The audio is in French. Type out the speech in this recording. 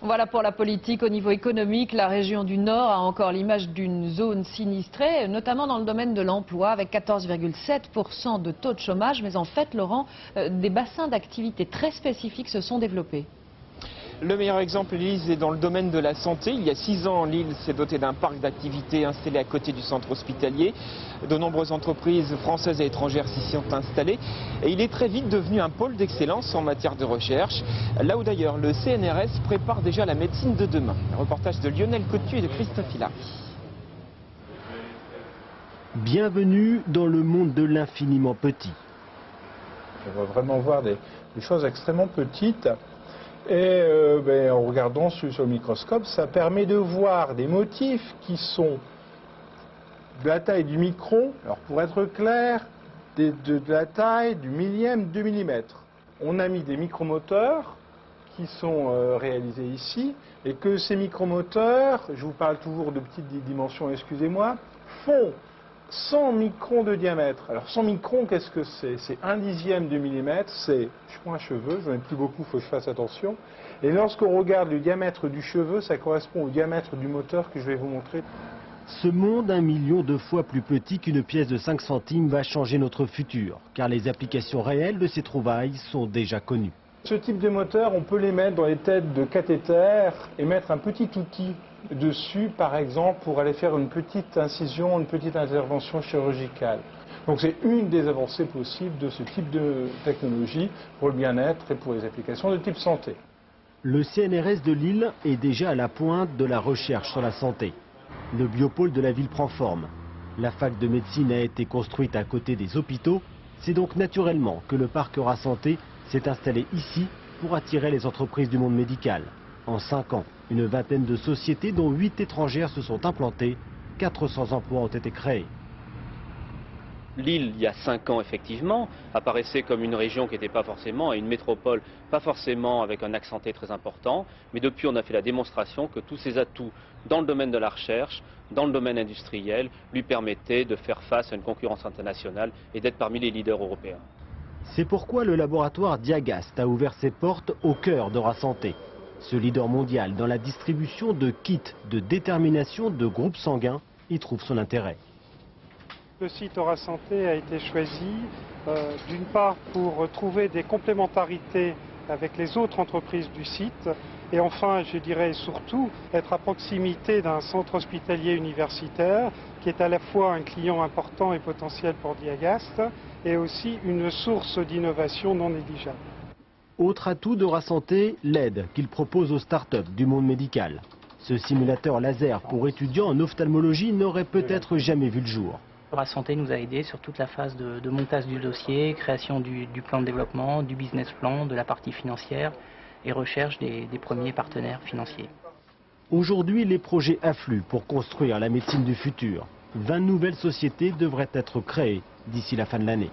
Voilà pour la politique. Au niveau économique, la région du Nord a encore l'image d'une zone sinistrée, notamment dans le domaine de l'emploi, avec 14,7% de taux de chômage. Mais en fait, Laurent, des bassins d'activité très spécifiques se sont développés. Le meilleur exemple, Lise, est dans le domaine de la santé. Il y a 6 ans, Lille s'est dotée d'un parc d'activités installé à côté du centre hospitalier. De nombreuses entreprises françaises et étrangères s'y sont installées. Et il est très vite devenu un pôle d'excellence en matière de recherche. Là où d'ailleurs le CNRS prépare déjà la médecine de demain. Un reportage de Lionel Cotu et de Christophe Hilary. Bienvenue dans le monde de l'infiniment petit. On va vraiment voir des choses extrêmement petites. Et en regardant sur le microscope, ça permet de voir des motifs qui sont de la taille du micron, alors pour être clair, de la taille du millième de millimètre. On a mis des micromoteurs qui sont réalisés ici, et que ces micromoteurs, je vous parle toujours de petites dimensions, excusez-moi, font 100 microns de diamètre. Alors 100 microns, qu'est-ce que c'est? C'est 1/10 de millimètre, c'est, je prends un cheveu, j'en ai plus beaucoup, il faut que je fasse attention. Et lorsqu'on regarde le diamètre du cheveu, ça correspond au diamètre du moteur que je vais vous montrer. Ce monde 1 million de fois plus petit qu'une pièce de 5 centimes va changer notre futur, car les applications réelles de ces trouvailles sont déjà connues. Ce type de moteur, on peut les mettre dans les têtes de cathéters et mettre un petit outil dessus, par exemple, pour aller faire une petite incision, une petite intervention chirurgicale. Donc c'est une des avancées possibles de ce type de technologie pour le bien-être et pour les applications de type santé. Le CNRS de Lille est déjà à la pointe de la recherche sur la santé. Le biopôle de la ville prend forme. La fac de médecine a été construite à côté des hôpitaux. C'est donc naturellement que le parc Eurasanté s'est installé ici pour attirer les entreprises du monde médical. En 5 ans, une vingtaine de sociétés, dont 8 étrangères, se sont implantées. 400 emplois ont été créés. Lille, il y a 5 ans, effectivement, apparaissait comme une région qui n'était pas forcément, et une métropole, pas forcément avec un accent très important. Mais depuis, on a fait la démonstration que tous ces atouts dans le domaine de la recherche, dans le domaine industriel, lui permettaient de faire face à une concurrence internationale et d'être parmi les leaders européens. C'est pourquoi le laboratoire Diagast a ouvert ses portes au cœur d'Eurasanté. Ce leader mondial dans la distribution de kits de détermination de groupes sanguins y trouve son intérêt. Le site Eurasanté a été choisi d'une part pour trouver des complémentarités avec les autres entreprises du site et enfin, je dirais surtout, être à proximité d'un centre hospitalier universitaire qui est à la fois un client important et potentiel pour Diagast et aussi une source d'innovation non négligeable. Autre atout d'Eurasanté, l'aide qu'il propose aux startups du monde médical. Ce simulateur laser pour étudiants en ophtalmologie n'aurait peut-être jamais vu le jour. Eurasanté nous a aidés sur toute la phase de montage du dossier, création du plan de développement, du business plan, de la partie financière et recherche des premiers partenaires financiers. Aujourd'hui, les projets affluent pour construire la médecine du futur. 20 nouvelles sociétés devraient être créées d'ici la fin de l'année.